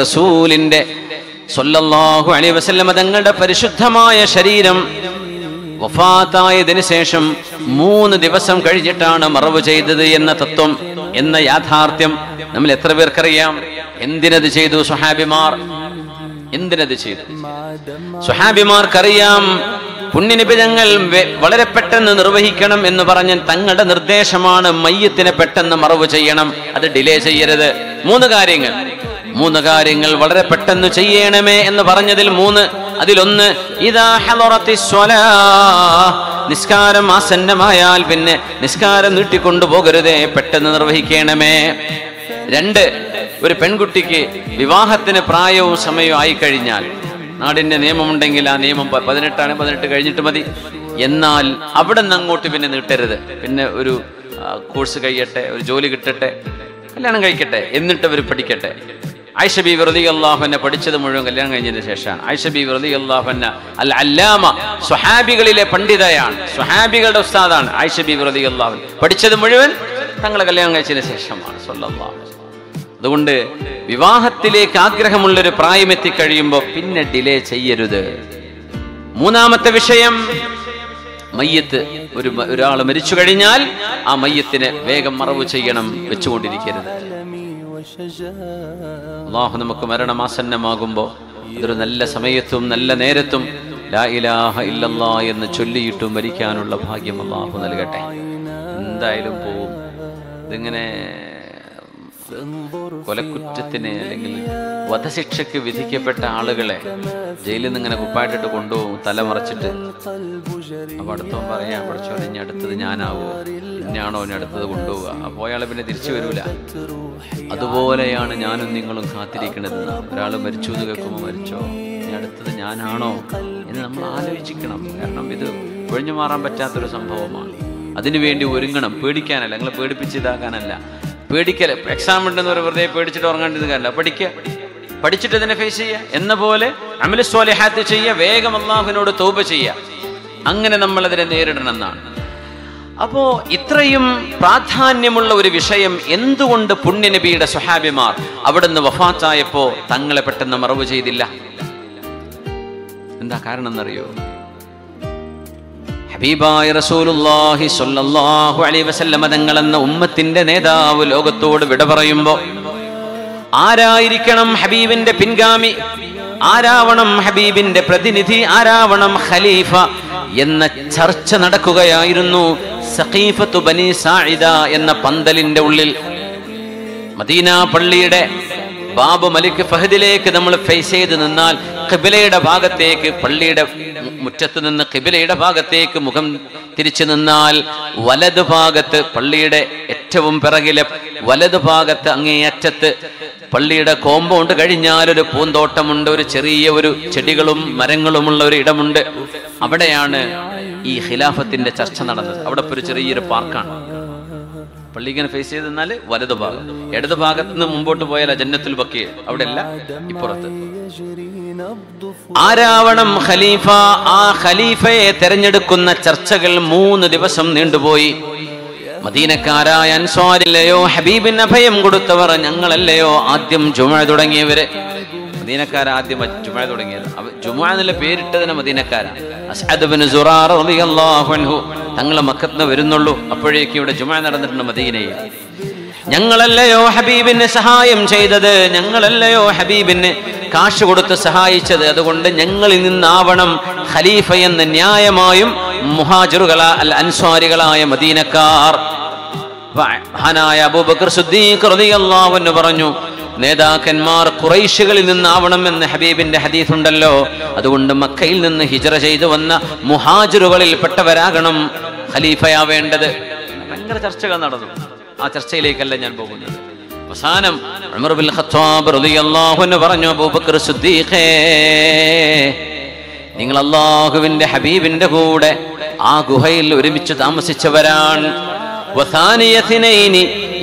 റസൂലിന്റെ സ്വല്ലല്ലാഹു അലൈഹി വസല്ലം തങ്ങളുടെ പരിശുദ്ധമായ ശരീരം വഫാത്തായതിനു ശേഷം 3 ദിവസം കഴിഞ്ഞിട്ടാണ് മറവ് ചെയ്തത് എന്ന തത്വം, എന്ന യാഥാർത്ഥ്യം നമ്മൾ എത്ര പേർക്കറിയാം? എന്തിനത് ചെയ്തു സ്വഹാബിമാർ? എന്തിനത് ചെയ്തു? സ്വഹാബിമാർക്കറിയാം പുണ്യനബി തങ്ങൾ വളരെ പെട്ടെന്ന് നിർവഹിക്കണം എന്ന് പറഞ്ഞ തങ്ങളുടെ നിർദ്ദേശമാണ് മയ്യത്തിനെ പെട്ടെന്ന് മറവ് ചെയ്യണം, അത് ഡിലേ ചെയ്യരുത്. 3 കാര്യങ്ങൾ വളരെ പെട്ടെന്ന് ചെയ്യണമേ എന്ന് പറഞ്ഞതിൽ 3, അതിലൊന്ന് ഇദാ ഹളറത്തിസ് സ്വലാഹ്, നിസ്കാരം ആസന്നമായാൽ പിന്നെ നിസ്കാരം നീട്ടിക്കൊണ്ടു പോകരുതേ, പെട്ടെന്ന് നിർവഹിക്കണമേ. 2, ഒരു പെൺകുട്ടിക്ക് വിവാഹത്തിന് പ്രായവും സമയവും ആയിക്കഴിഞ്ഞാൽ നാടിന്റെ നിയമമുണ്ടെങ്കിൽ ആ നിയമം 18 ആണ്, 18 കഴിഞ്ഞിട്ട് മതി. എന്നാൽ അവിടെ നിന്ന് അങ്ങോട്ട് പിന്നെ നീട്ടരുത്. പിന്നെ ഒരു കോഴ്സ് കഴിയട്ടെ, ഒരു ജോലി കിട്ടട്ടെ, കല്യാണം കഴിക്കട്ടെ, എന്നിട്ട് അവർ പഠിക്കട്ടെ. ആയിഷ ബീവി റളിയല്ലാഹു അൻഹ പഠിച്ചത് മുഴുവൻ കല്യാണം കഴിഞ്ഞതിന് ശേഷമാണ്. ആയിഷ ബീവി റളിയല്ലാഹു അൻഹ അൽ അല്ലാമ, സ്വഹാബികളിലെ പണ്ഡിതയാണ്, സ്വഹാബികളുടെ ഉസ്താദാണ്. ആയിഷ ബീവി റളിയല്ലാഹു അൻഹ പഠിച്ചത് മുഴുവൻ തങ്ങളെ കല്യാണം കഴിച്ചതിന് ശേഷമാണ് സ്വല്ലല്ലാഹു അലൈഹി വസല്ലം. അതുകൊണ്ട് വിവാഹത്തിലേക്ക് ആഗ്രഹമുള്ളൊരു പ്രായം എത്തിക്കഴിയുമ്പോൾ പിന്നെ ഡിലേ ചെയ്യരുത്. 3ാമത്തെ വിഷയം, മയ്യത്ത്. ഒരാൾ മരിച്ചു കഴിഞ്ഞാൽ ആ മയ്യത്തിനെ വേഗം മറവ് ചെയ്യണം, വെച്ചുകൊണ്ടിരിക്കരുത്. അല്ലാഹു നമുക്ക് മരണമാസന്നമാകുമ്പോൾ അതൊരു നല്ല സമയത്തും നല്ല നേരത്തും ലാ ഇലാഹ ഇല്ലല്ലാഹ് എന്ന് ചൊല്ലിയിട്ടും മരിക്കാനുള്ള ഭാഗ്യം അല്ലാഹു നൽകട്ടെ. എന്തായാലും പോവും. ഇതിങ്ങനെ കൊലക്കുറ്റത്തിന് അല്ലെങ്കിൽ വധശിക്ഷയ്ക്ക് വിധിക്കപ്പെട്ട ആളുകളെ ജയിലിൽ നിന്ന് ഇങ്ങനെ കുപ്പായിട്ടിട്ട് കൊണ്ടുപോകും, തല മറച്ചിട്ട്. അപ്പൊ അടുത്തവൻ പറയാം, പഠിച്ചോനെ ഇനി അടുത്തത് ഞാനാവോ, ഇന്നാണോ ഇനി അടുത്തത് കൊണ്ടുപോവുക. അപ്പോൾ അയാൾ പിന്നെ തിരിച്ചു വരൂല. അതുപോലെയാണ് ഞാനും നിങ്ങളും കാത്തിരിക്കണത്. ഒരാൾ മരിച്ചു എന്ന് കേൾക്കുമ്പോൾ മരിച്ചോ, ഇനി അടുത്തത് ഞാനാണോ എന്ന് നമ്മൾ ആലോചിക്കണം. കാരണം ഇത് ഒഴിഞ്ഞു മാറാൻ പറ്റാത്തൊരു സംഭവമാണ്. അതിനുവേണ്ടി ഒരുങ്ങണം. പേടിക്കാനല്ല, നിങ്ങളെ പേടിപ്പിച്ചിതാക്കാനല്ല. പേടിക്കൽ, എക്സാം ഉണ്ടെന്ന് വെറുതെ പേടിച്ചിട്ട് ഉറങ്ങാണ്ടിരിക്കാനല്ല. പഠിച്ചിട്ട് ഇതിനെ ഫേസ് ചെയ്യുക. എന്ന പോലെ അമൽ സ്വാലിഹാത്ത് ചെയ്യുക, വേഗം അല്ലാഹുവിനോട് തൗബ ചെയ്യുക. അങ്ങനെ നമ്മൾ അതിനെ നേരിടണം എന്നാണ്. അപ്പോ ഇത്രയും പ്രാധാന്യമുള്ള ഒരു വിഷയം എന്തുകൊണ്ട് പുണ്യനബിയുടെ സ്വഹാബിമാർ അവിടുന്ന് വഫാത്തായപ്പോ തങ്ങളെ പെട്ടെന്ന് മറവ് ചെയ്തില്ല? എന്താ കാരണം എന്നറിയോ? ഹബീബായ റസൂലുള്ളാഹി സ്വല്ലല്ലാഹു അലൈഹി വസല്ലം തങ്ങളെന്ന ഉമ്മത്തിന്റെ നേതാവ് ലോകത്തോട് വിട പറയുമ്പോൾ ആരായിരിക്കണം ഹബീബിന്റെ പിൻഗാമി, ആരാവണം ഹബീബിന്റെ പ്രതിനിധി, ആരാവണം ഖലീഫ എന്ന ചർച്ച നടക്കുകയായിരുന്നു സഖീഫത്തു ബനി സാഇദ എന്ന പന്തലിന്റെ ഉള്ളിൽ. മദീന പള്ളിയുടെ ബാബു മലിക് ഫഹദിലേക്ക് നമ്മൾ ഫേസ് ചെയ്ത് നിന്നാൽ ഖിബലയുടെ ഭാഗത്തേക്ക്, പള്ളിയുടെ മുറ്റത്ത് നിന്ന് ഖിബലയുടെ ഭാഗത്തേക്ക് മുഖം തിരിച്ചു നിന്നാൽ വലതു ഭാഗത്ത്, പള്ളിയുടെ ഏറ്റവും പിറകിലെ വലതു ഭാഗത്ത് അങ്ങേയറ്റത്ത് പള്ളിയുടെ കോമ്പൗണ്ട് കഴിഞ്ഞാൽ ഒരു പൂന്തോട്ടമുണ്ട്, ഒരു ചെറിയ ഒരു ചെടികളും മരങ്ങളുമുള്ള ഒരു ഇടമുണ്ട്. അവിടെയാണ് ഈ ഖിലാഫത്തിന്റെ ചർച്ച നടന്നത്. അവിടെ ഒരു ചെറിയൊരു പാർക്കാണ്. പള്ളി ഇങ്ങനെ ഫേസ് ചെയ്ത് നിന്നാൽ വലതു ഭാഗം, ഇടതു ഭാഗത്ത് നിന്ന് മുമ്പോട്ട് പോയാൽ ജന്നത്തുൽ ബഖീ, അവിടെ അല്ല, ഇപ്പുറത്ത്. ആരാവണം ഖലീഫ? ആ ഖലീഫയെ തെരഞ്ഞെടുക്കുന്ന ചർച്ചകൾ 3 ദിവസം നീണ്ടുപോയി. മദീനക്കാരായ അൻസ്വാരില്ലയോ ഹബീബിന് അഭയം കൊടുത്തവർ ഞങ്ങളല്ലയോ ആദ്യം ജുമുഅ തുടങ്ങിയവര്? മദീനക്കാരാദ്യം ജുമുഅ തുടങ്ങിയത്. ജുമുഅ എന്നുള്ള പേരിട്ടതിന് മദീനക്കാരാണ്. അസ്അദ് ബിൻ സുറാറ റളിയല്ലാഹു അൻഹു തങ്ങൾ മക്കത്ത് നിന്ന് വരുന്നുള്ളൂ, അപ്പോഴേക്കും ഇവിടെ ജുമുഅ നടന്നിട്ടുണ്ട് മദീനയിൽ. ഞങ്ങളല്ലയോ ഹബീബിന് സഹായം ചെയ്തത്, ഞങ്ങളല്ലയോ ഹബീബിന് കാശ് കൊടുത്ത് സഹായിച്ചത്, അതുകൊണ്ട് ഞങ്ങളിൽ നിന്നാവണം ഖലീഫ എന്ന് ന്യായമായും മുഹാജിറുകളാ അൽ അൻസ്വാരികളായ മദീനക്കാർ. മഹാനായ അബൂബക്കർ സിദ്ദീഖ് റളിയല്ലാഹു അൻഹു പറഞ്ഞു, നേതാക്കന്മാർ ഖുറൈശികളിൽ നിന്നാവണം എന്ന് ഹബീബിന്റെ ഹദീസ് ഉണ്ടല്ലോ, അതുകൊണ്ട് മക്കയിൽ നിന്ന് ഹിജ്റ ചെയ്തു വന്ന മുഹാജിറുകളിൽ പെട്ടവരാകണം ഖലീഫയാവേണ്ടത്. ഭയങ്കര ചർച്ചകൾ നടന്നു. ആ ചർച്ചയിലേക്കല്ല ഞാൻ പോകുന്നത്. അവസാനം ഉമർ ബിൻ ഖത്താബ് റളിയല്ലാഹു അൻഹു പറഞ്ഞു, അബൂബക്കർ സിദ്ദീഖേ, നിങ്ങൾ അല്ലാഹുവിന്റെ ഹബീബിന്റെ കൂടെ ആ ഗുഹയിൽ ഒരുമിച്ച് താമസിച്ചവരാണ്. وثانية اثنين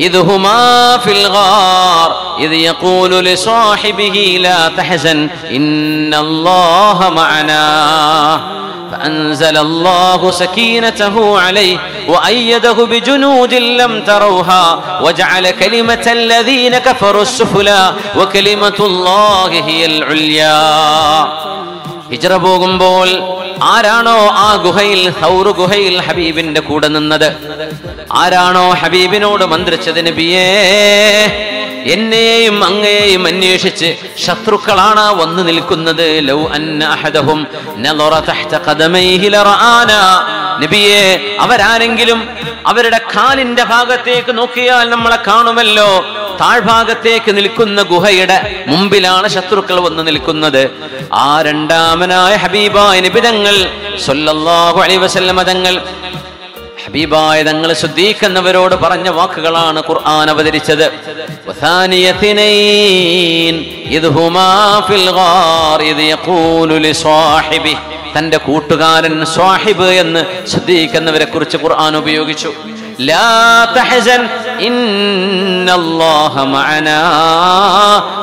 إذ هما في الغار إذ يقول لصاحبه لا تحزن إن الله معنا فأنزل الله سكينته عليه വഅയ്യദഹു ബിജുനൂദിൻ ലം തറൗഹാ വജഅല കലിമത്തല്ലദീന കഫറു സുഫ്ലാ വകലിമത്തുല്ലാഹി ഹിയൽ ഉൽയാ. ഹിജ്റ പോകുമ്പോൾ ആരാണോ ആ ഗുഹയിൽ, സൗർ ഗുഹയിൽ ഹബീബിന്റെ കൂടെ നിന്നത്, ആരാണോ ഹബീബിനോട് മന്ത്രിച്ചത്, നബിയേ എന്നെയും അങ്ങയെയും അന്വേഷിച്ച് ശത്രുക്കളാണ് വന്നു നിൽക്കുന്നത്, ലൗ അന്ന അഹദഹും നളറ തഹ്ത ഖദമൈഹി ലറആനാ, നബിയേ അവരാരെങ്കിലും അവരുടെ കാലിന്റെ ഭാഗത്തേക്ക് നോക്കിയാൽ നമ്മളെ കാണുമല്ലോ. താഴ്ഭാഗത്തേക്ക് നിൽക്കുന്ന ഗുഹയുടെ മുമ്പിലാണ് ശത്രുക്കൾ വന്നു നിൽക്കുന്നത്. ആ രണ്ടാമനായ ഹബീബായ നബി തങ്ങൾ സല്ലല്ലാഹു അലൈഹി വസല്ലം തങ്ങൾ, ഹബീബായ തങ്ങൾ സിദ്ദീഖ് എന്നവരോട് പറഞ്ഞ വാക്കുകളാണ് ഖുർആൻ അവതരിച്ചത്. വസാനിയതൈൻ ഇദ് ഹുമാ ഫിൽ ഗാർ ഇദ് യഖൂലു ലിസാഹിബി, തന്റെ കൂട്ടുകാരൻ സ്വാഹിബ് എന്ന് സിദ്ദീഖ് എന്നവരെ കുറിച്ച് ഖുർആൻ ഉപയോഗിച്ചു. ലാ തഹസൻ ഇന്നല്ലാഹ മഅനാ,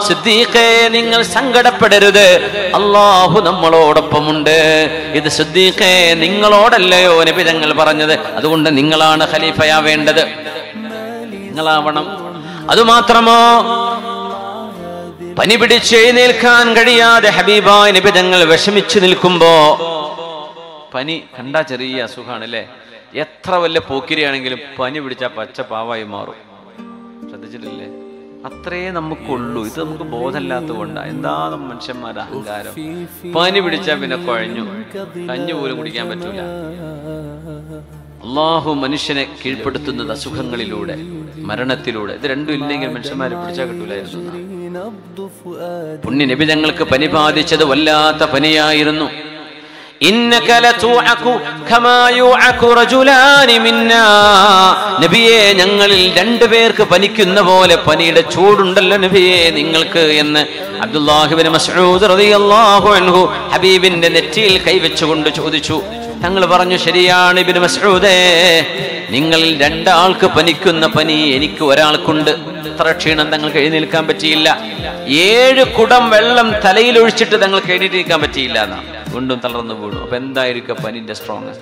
സിദ്ദീഖേ നിങ്ങൾ സങ്കടപ്പെടരുത്, അല്ലാഹു നമ്മളോടൊപ്പമുണ്ട്. ഇത് സിദ്ദീഖേ നിങ്ങളോടല്ലയോ നബി തങ്ങൾ പറഞ്ഞത്, അതുകൊണ്ട് നിങ്ങളാണ് ഖലീഫയാവേണ്ടത്, നിങ്ങളാവണം. അതുമാത്രമോ, പനി പിടിച്ച് എഴുന്നേൽക്കാൻ കഴിയാതെ ഹബീബായ നബി തങ്ങൾ വിഷമിച്ചു നിൽക്കുമ്പോ, പനി കണ്ടാ ചെറിയ അസുഖമാണ് അല്ലേ, എത്ര വലിയ പോക്കിരിയാണെങ്കിലും പനി പിടിച്ചാൽ പച്ച പാവായി മാറും. ശ്രദ്ധിച്ചിട്ടില്ലേ? അത്രേ നമുക്കുള്ളൂ. ഇത് നമുക്ക് ബോധമില്ലാത്തത് കൊണ്ടാ. എന്താ മനുഷ്യന്മാരുടെ അഹങ്കാരം. പനി പിടിച്ചാൽ പിന്നെ കുഴഞ്ഞു, കഞ്ഞി പോലും കുടിക്കാൻ പറ്റൂല. അള്ളാഹു മനുഷ്യനെ കീഴ്പ്പെടുത്തുന്നത് അസുഖങ്ങളിലൂടെ, മരണത്തിലൂടെ. ഇത് രണ്ടും ഇല്ലെങ്കിൽ മനുഷ്യന്മാരെ പിടിച്ചാൽ കിട്ടൂലായിരുന്നു. പുണ്യ നബി തങ്ങൾക്ക് പനി ബാധിച്ചത് വല്ലാത്ത പനിയായിരുന്നു. ഇന്നക ലതുഅകു കമാ യുഅകു റജുലാനി മിന്നാ, നബിയേ ഞങ്ങളിൽ രണ്ടുപേർക്ക് പനിക്കുന്ന പോലെ പനിയുടെ ചൂടുണ്ടല്ലോ നബിയേ നിങ്ങൾക്ക് എന്ന് അബ്ദുല്ലാഹി ഇബ്നു മസ്ഊദ് റളിയല്ലാഹു അൻഹു ഹബീബിന്റെ നെറ്റിയിൽ കൈവച്ചുകൊണ്ട് ചോദിച്ചു. തങ്ങൾ പറഞ്ഞു, ശരിയാണ് ഇബ്നു മസ്ഊദേ, നിങ്ങളിൽ രണ്ടാൾക്ക് പനിക്കുന്ന പനി എനിക്ക് ഒരാൾക്കുണ്ട്. എത്ര ക്ഷീണം തങ്ങൾക്ക് എഴുന്നേൽക്കാൻ പറ്റിയില്ല. 7 കുടം വെള്ളം തലയിൽ ഒഴിച്ചിട്ട് തങ്ങൾക്ക് എഴുന്നേൽക്കാൻ പറ്റിയില്ല എന്നാ, വീണ്ടും തളർന്നു വീണു. അപ്പൊ എന്തായിരിക്കും പനിന്റെ സ്ട്രോങ്,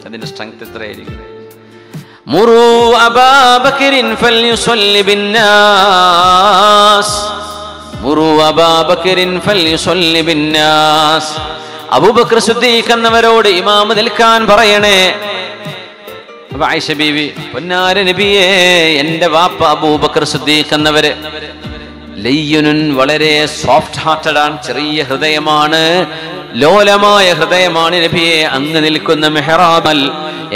അതിന്റെ സ്ട്രെങ്ത് എത്രയായിരിക്കും? മുറൂ അബാ ബക്കറിൻ ഫൽയുസല്ലി ബിന്നാസ്, മുറൂ അബാ ബക്കറിൻ ഫൽയുസല്ലി ബിന്നാസ്. അബൂബക്കർ സിദ്ദീഖ് എന്നവരോട് ഇമാമ് നിൽക്കാൻ പറയണേ. അപ്പൊ ആയിഷ ബീവി, പൊന്നാര നബിയേ, എന്റെ വാപ്പ അബൂബക്കർ സിദ്ദീഖ് എന്നവര് ലയ്യുനുൻ, വളരെ സോഫ്റ്റ് ഹാർട്ടഡ് ആണ്, ചെറിയ ഹൃദയമാണ്, ലോലമായ ഹൃദയമാണ് നബിയെ. അങ്ങ് നിൽക്കുന്ന മെഹ്റാബൽ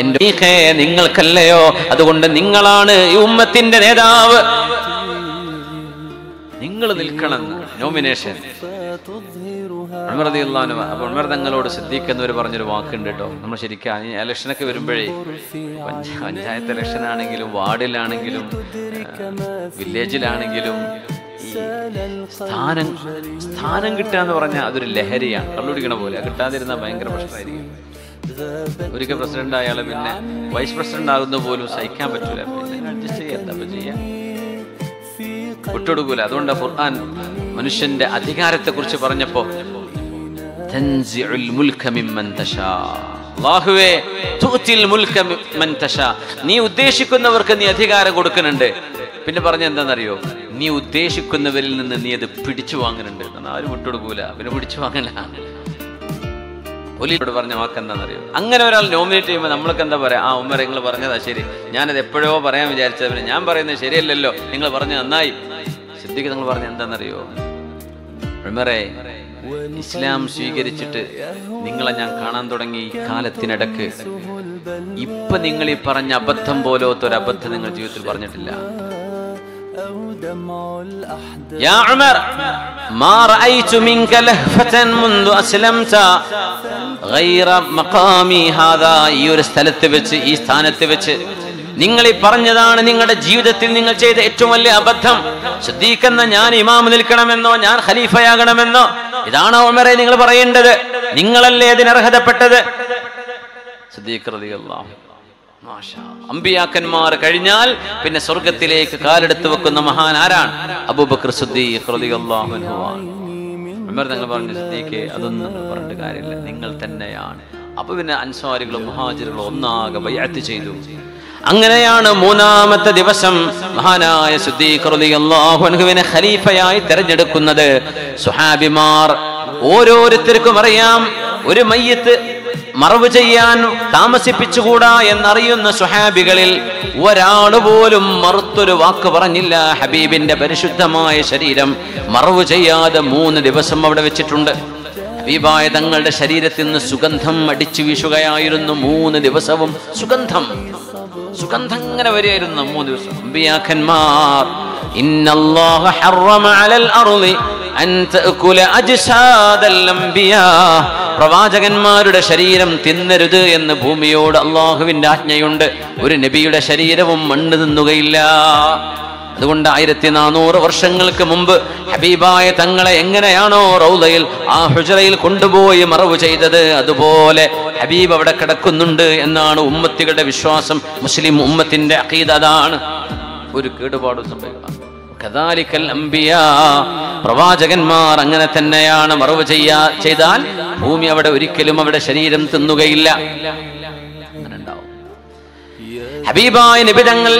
എന്റെ നിങ്ങൾക്കല്ലയോ, അതുകൊണ്ട് നിങ്ങളാണ് ഈ ഉമ്മത്തിന്റെ നേതാവ്, നിങ്ങൾ നിൽക്കണം. നോമിനേഷൻ ഉമർ തങ്ങളോട് സിദ്ദീഖ് എന്നവർ പറഞ്ഞൊരു വാക്കുണ്ട് കേട്ടോ. നമ്മൾ ശരിക്കും ഇലക്ഷനൊക്കെ വരുമ്പോഴേ, പഞ്ചായത്ത് ഇലക്ഷൻ ആണെങ്കിലും വാർഡിലാണെങ്കിലും വില്ലേജിലാണെങ്കിലും സ്ഥാനം കിട്ടുക എന്ന് പറഞ്ഞാൽ അതൊരു ലഹരിയാണ്. കള്ളുടിക്കണ പോലെ. കിട്ടാതിരുന്നാൽ ഭയങ്കര പ്രശ്നമായിരിക്കും. ഒരിക്കൽ പ്രസിഡന്റ് ആയാലും പിന്നെ വൈസ് പ്രസിഡന്റ് ആകുന്ന പോലും സഹിക്കാൻ പറ്റൂല. പിന്നെ അഡ്ജസ്റ്റ് ചെയ്യാം, എന്താ ചെയ്യാം, വിട്ടുകൊടുക്കൂല. അതുകൊണ്ട് ഖുർആൻ മനുഷ്യന്റെ അധികാരത്തെ കുറിച്ച് പറഞ്ഞപ്പോ, അല്ലാഹുവേ തുഅ്തിൽ മുൽക മൻ തശാ, നീ ഉദ്ദേശിക്കുന്നവർക്ക് നീ അധികാരം കൊടുക്കുന്നുണ്ട്. പിന്നെ പറഞ്ഞ എന്താണെന്നറിയോ, നീ ഉദ്ദേശിക്കുന്നവരിൽ നിന്ന് നീ അത് പിടിച്ചു വാങ്ങുന്നുണ്ട്. ആരും വിട്ടുകൊടുക്കൂല, പിന്നെ പിടിച്ചു വാങ്ങല. പോലീസോട് പറഞ്ഞ വാക്ക് എന്താണെന്നറിയോ, അങ്ങനെ ഒരാൾ നോമിനേറ്റ് ചെയ്യുമ്പോൾ നമ്മൾക്ക് എന്താ പറയാ, ആ ഉമ്മർ നിങ്ങൾ പറഞ്ഞതാ ശരി, ഞാനത് എപ്പോഴോ പറയാൻ വിചാരിച്ചത്, പിന്നെ ഞാൻ പറയുന്നത് ശരിയല്ലല്ലോ, നിങ്ങൾ പറഞ്ഞ നന്നായി. സിദ്ദീഖ് നിങ്ങൾ പറഞ്ഞ എന്താണെന്നറിയോ, ഉമറേ, ഇസ്ലാം സ്വീകരിച്ചിട്ട് നിങ്ങളെ ഞാൻ കാണാൻ തുടങ്ങി ഈ കാലത്തിനിടക്ക് ഇപ്പൊ നിങ്ങൾ ഈ പറഞ്ഞ അബദ്ധം പോലത്തൊരബദ്ധം നിങ്ങൾ ജീവിതത്തിൽ പറഞ്ഞിട്ടില്ല. يا عمر ما رأيت منك لهفة منذ أسلمت غير مقامي هذا. ഈ ഒരു സ്ഥലത്ത് വെച്ച്, ഈ സ്ഥാനത്ത് വെച്ച് നിങ്ങൾ ഈ പറഞ്ഞതാണ് നിങ്ങളുടെ ജീവിതത്തിൽ നിങ്ങൾ ചെയ്ത ഏറ്റവും വലിയ അബദ്ധം. സിദ്ദീഖ് എന്ന ഞാൻ ഇമാം നിൽക്കണമെന്നോ ഞാൻ ഖലീഫയാകണമെന്നോ ഇതാണോ ഉമറെ നിങ്ങൾ പറയേണ്ടത്? നിങ്ങളല്ലേ ഇതിന് അർഹതപ്പെട്ടത്? സിദ്ദീഖ് റളിയല്ലാഹു അമ്പിയാക്കന്മാർ കഴിഞ്ഞാൽ പിന്നെ സ്വർഗത്തിലേക്ക് കാലെടുത്ത് വെക്കുന്ന മഹാൻ ആരാണ്? അബൂബക്കർ സിദ്ദീഖ് റളിയല്ലാഹു അൻഹു. ഉമർ തങ്ങൾ പറഞ്ഞു, സിദ്ദീഖേ, അതൊന്നും പറഞ്ഞിട്ട് കാര്യമില്ല, നിങ്ങൾ തന്നെയാണ് അപ്പൊ പിന്നെ അൻസാരികളും മുഹാജിറുകളും ഒന്നാകെ ബൈഅത്ത് ചെയ്തു. അങ്ങനെയാണ് മൂന്നാമത്തെ ദിവസം മഹാനായ സിദ്ദീഖ് റളിയല്ലാഹു അൻഹുവിനെ ഖലീഫയായി തെരഞ്ഞെടുക്കുന്നത്. സ്വഹാബിമാർ ഓരോരുത്തർക്കും അറിയാം, ഒരു മയ്യിത്ത് മറവ് ചെയ്യാൻ താമസിപ്പിച്ചുകൂടാ എന്നറിയുന്ന സ്വഹാബികളിൽ ഒരാൾ പോലും മറുത്തൊരു വാക്ക് പറഞ്ഞില്ല. ഹബീബിന്റെ പരിശുദ്ധമായ ശരീരം മറവ് ചെയ്യാതെ 3 ദിവസം അവിടെ വെച്ചിട്ടുണ്ട്. ഹബീബായ തങ്ങളുടെ ശരീരത്തിൽ നിന്ന് സുഗന്ധം അടിച്ചു വീശുകയായിരുന്നു. 3 ദിവസവും സുഗന്ധം ഇങ്ങനെ വരികയായിരുന്നു. 3 ദിവസം അമ്പിയാക്കന്മാർ ഇന്നല്ലാഹ ഹറമ അലൽ അർളി അൻ തഅകുല അജ്സാദൽ അംബിയാ, പ്രവാചകന്മാരുടെ ശരീരം തിന്നരുത് എന്ന് ഭൂമിയോട് അള്ളാഹുവിന്റെ ആജ്ഞയുണ്ട്. ഒരു നബിയുടെ ശരീരവും മണ്ണ് തിന്നുകയില്ല. അതുകൊണ്ട് 1400 വർഷങ്ങൾക്ക് മുമ്പ് ഹബീബായ തങ്ങളെ എങ്ങനെയാണോ റൗളയിൽ ആ ഹുജറയിൽ കൊണ്ടുപോയി മറവ് ചെയ്തത്, അതുപോലെ ഹബീബ് അവിടെ കിടക്കുന്നുണ്ട് എന്നാണ് ഉമ്മത്തികളുടെ വിശ്വാസം. മുസ്ലിം ഉമ്മത്തിന്റെ അഖീദ അതാണ്. ഒരു കേടുപാടും സംഭവിക്കണം. കദാലിക്കൽ അംബിയാ, പ്രവാചകന്മാർ അങ്ങനെ തന്നെയാണ്. മറവ് ചെയ്താൽ ഭൂമി അവിടെ ഒരിക്കലും അവിടെ ശരീരം തിന്നുകയില്ല. അങ്ങനെ ഉണ്ടാവും. ഹബീബായ നബി തങ്ങൾ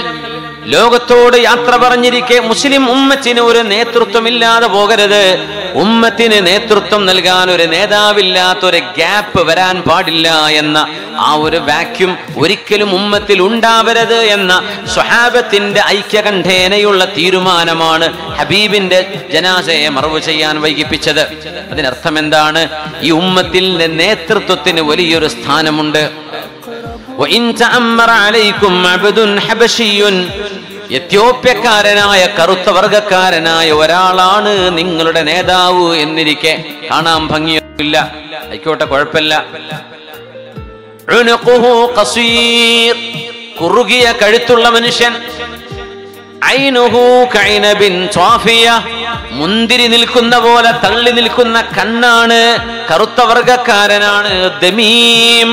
ലോകത്തോട് യാത്ര പറഞ്ഞിരിക്കെ മുസ്ലിം ഉമ്മത്തിന് ഒരു നേതൃത്വമില്ലാതെ പോകരുത്. ഉമ്മത്തിന് നേതൃത്വം നൽകാൻ ഒരു നേതാവില്ലാത്തൊരു ഗ്യാപ്പ് വരാൻ പാടില്ല എന്ന ആ ഒരു വാക്യൂം ഒരിക്കലും ഉമ്മത്തിൽ ഉണ്ടാവരുത് എന്ന സ്വഹാബത്തിന്റെ ഐക്യകണ്ഠേനയുള്ള തീരുമാനമാണ് ഹബീബിന്റെ ജനാസയെ മറവ് ചെയ്യാൻ വൈകിപ്പിച്ചത്. അതിനർത്ഥം എന്താണ്? ഈ ഉമ്മത്തിന്റെ നേതൃത്വത്തിന് വലിയൊരു സ്ഥാനമുണ്ട്. എത്യോപ്യക്കാരനായ കറുത്ത വർഗക്കാരനായ ഒരാളാണ് നിങ്ങളുടെ നേതാവ് എന്നിരിക്കെ കാണാൻ ഭംഗിയില്ല, ആയിക്കോട്ടെ, കുഴപ്പമില്ല. കുറുകിയ കഴുത്തുള്ള മനുഷ്യൻ, മുന്തിരി നിൽക്കുന്ന പോലെ തള്ളി നിൽക്കുന്ന കണ്ണാണ്, കറുത്ത വർഗക്കാരനാണ്, ദമീം,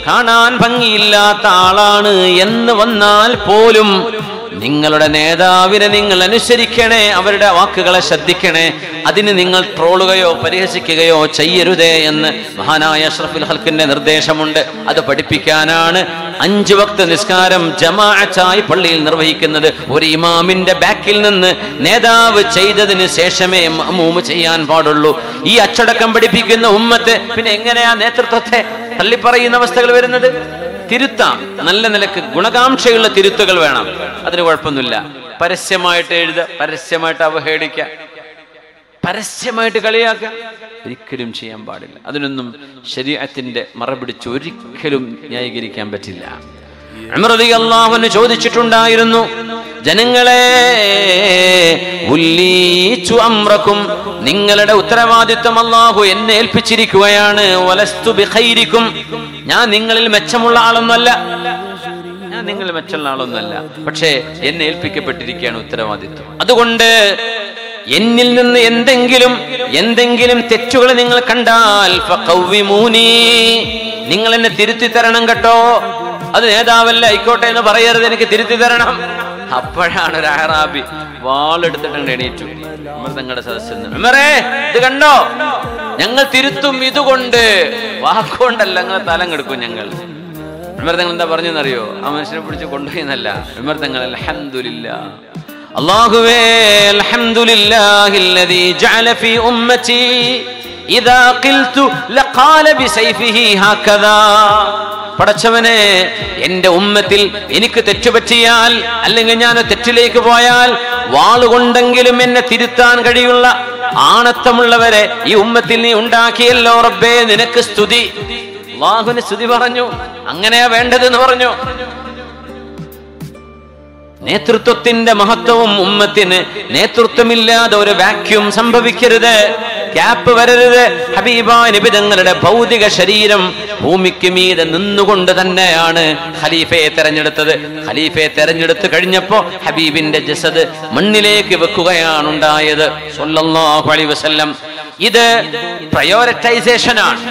കാണാൻ ഭംഗിയില്ലാത്ത ആളാണ് എന്ന് വന്നാൽ പോലും നിങ്ങളുടെ നേതാവിനെ നിങ്ങൾ അനുസരിക്കണേ, അവരുടെ വാക്കുകളെ ശ്രദ്ധിക്കണേ. അതിന് നിങ്ങൾ ട്രോളുകയോ പരിഹസിക്കുകയോ ചെയ്യരുതേ എന്ന് മഹാനായ അഷ്റഫുൽ ഖൽഖിന്റെ നിർദ്ദേശമുണ്ട്. അത് പഠിപ്പിക്കാനാണ് 5 വക്ത് നിസ്കാരം ജമാഅത്തായി പള്ളിയിൽ നിർവഹിക്കുന്നത്. ഒരു ഇമാമിന്റെ ബാക്കിൽ നിന്ന് നേതാവ് ചെയ്തതിന് ശേഷമേ മഅ്മൂം ചെയ്യാൻ പാടുള്ളൂ. ഈ അച്ചടക്കം പഠിപ്പിക്കുന്ന ഉമ്മത്ത് പിന്നെ എങ്ങനെയാ നേതൃത്വത്തെ തള്ളിപ്പറയുന്ന അവസ്ഥകൾ വരുന്നത്? തിരുത്താം, നല്ല നിലക്ക് ഗുണകാംക്ഷയുള്ള തിരുത്തുകൾ വേണം, അതിന് കുഴപ്പമൊന്നുമില്ല. പരസ്യമായിട്ട് എഴുതുക, പരസ്യമായിട്ട് അവഹേളിക്കുക, പരസ്യമായിട്ട് കളിയാക്കുക ഒരിക്കലും ചെയ്യാൻ പാടില്ല. അതിനൊന്നും ശരീഅത്തിന്റെ മറപിടിച്ച് ഒരിക്കലും ന്യായീകരിക്കാൻ പറ്റില്ല. ഉമർ റളിയല്ലാഹു അൻഹു ചോദിച്ചിട്ടുണ്ടായിരുന്നു, ജനങ്ങളെ, ഉല്ലീതു അംറക്കും, നിങ്ങളുടെ ഉത്തരവാദിത്വം അല്ലാഹു എന്നെ ഏൽപ്പിച്ചിരിക്കുകയാണ്. വലസ്തു ബിഖൈരിക്കും, ഞാൻ നിങ്ങളിൽ മെച്ചമുള്ള ആളൊന്നുമല്ല, പക്ഷേ എന്നെ ഏൽപ്പിക്കപ്പെട്ടിരിക്കുകയാണ് ഉത്തരവാദിത്വം. അതുകൊണ്ട് എന്നിൽ നിന്ന് എന്തെങ്കിലും തെറ്റുകൾ നിങ്ങൾ കണ്ടാൽ ഫഖവ്വിമൂനി, നിങ്ങൾ എന്നെ തിരുത്തി തരണം കേട്ടോ. അത് നേതാവല്ല ആയിക്കോട്ടെ എന്ന് പറയരുത്, എനിക്ക് തിരുത്തി തരണം. അപ്പോഴാണ് ഒരു അഹ്റാബി വാളെടുത്തിട്ടുണ്ട് എണീറ്റു ഉമർ തങ്ങളുടെ സദസ്സിൽ നിന്ന്. ഉമറേ, ഇത് കണ്ടോ, ഞങ്ങൾ തിരുത്തും, ഇതുകൊണ്ട്, വാക്കുകൊണ്ടല്ല, ഞങ്ങൾ തലം കെടുക്കും ഞങ്ങൾ. ഉമർ തങ്ങൾ എന്താ പറഞ്ഞെന്നറിയോ? ആ മനുഷ്യനെ പിടിച്ച് കൊണ്ടുപോയി എന്നല്ല. ഉമർ തങ്ങൾ അൽഹംദുലില്ലാഹ്, അല്ലാഹുവേ അൽഹംദുലില്ലാഹില്ലദീ ജഅല ഫീ ഉമ്മത്തി ഇദാ ഖിൽതു ലഖാല ബിസൈഫിഹി ഹകദാ, പടച്ചവനെ, എന്റെ ഉമ്മത്തിൽ എനിക്ക് തെറ്റുപറ്റിയാൽ, അല്ലെങ്കിൽ ഞാൻ തെറ്റിലേക്ക് പോയാൽ വാളുകൊണ്ടെങ്കിലും എന്നെ തിരുത്താൻ കഴിയുള്ള ആണത്തമുള്ളവരെ ഈ ഉമ്മത്തിൽ നീ ഉണ്ടാക്കിയല്ലോ റബ്ബേ, നിനക്ക് സ്തുതി. അല്ലാഹുവിന് സ്തുതി പറഞ്ഞു, അങ്ങനെയാ വേണ്ടതെന്ന് പറഞ്ഞു. നേതൃത്വത്തിന്റെ മഹത്വവും, ഉമ്മത്തിന് നേതൃത്വമില്ലാതെ ഒരു വാക്യൂം സംഭവിക്കരുത്, ഗ്യാപ്പ് വരരുത്. ഹബീബായ നബി തങ്ങളുടെ ഭൗതിക ശരീരം ഭൂമിക്ക് മീതെ നിന്നുകൊണ്ട് തന്നെയാണ് ഖലീഫയെ തെരഞ്ഞെടുത്തത്. ഖലീഫയെ തെരഞ്ഞെടുത്ത് കഴിഞ്ഞപ്പോ ഹബീബിന്റെ ജസദ് മണ്ണിലേക്ക് വെക്കുകയാണ് ഉണ്ടായത് സ്വല്ലല്ലാഹു അലൈഹി വസല്ലം. ഇത് പ്രയോറിറ്റൈസേഷൻ ആണ്.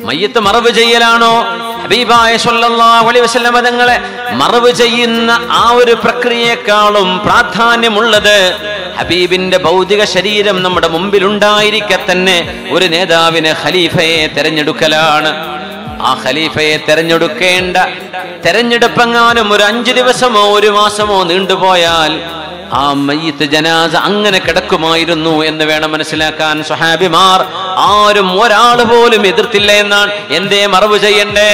മയ്യത്ത് മറവ് ചെയ്യലാണോ? ഹബീബായ സ്വല്ലല്ലാഹു അലൈഹി വസല്ലം തങ്ങളെ മറവ് ചെയ്യുന്ന ആ ഒരു പ്രക്രിയയെക്കാളും പ്രാധാന്യമുള്ളത് ഹബീബിന്റെ ഭൗതിക ശരീരം നമ്മുടെ മുമ്പിൽ ഉണ്ടായിരിക്കെ തന്നെ ഒരു നേതാവിനെ ഖലീഫയെ തെരഞ്ഞെടുക്കലാണ്. ആ ഖലീഫയെ തെരഞ്ഞെടുപ്പെങ്ങാനും ഒരു 5 ദിവസമോ 1 മാസമോ നീണ്ടുപോയാൽ ആ മയ്യിത്ത് ജനാസ അങ്ങനെ കിടക്കുമായിരുന്നു എന്ന് വേണം മനസ്സിലാക്കാൻ. സ്വഹാബിമാർ ആരും ഒരാൾ പോലും എതിർത്തില്ല എന്നാണ്. എന്തേ മറവ് ചെയ്യണ്ടേ,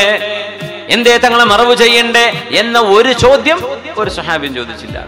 എന്തേ തങ്ങളെ മറവ് ചെയ്യണ്ടേ എന്ന ഒരു ചോദ്യം ഒരു സ്വഹാബിയും ചോദിച്ചില്ല.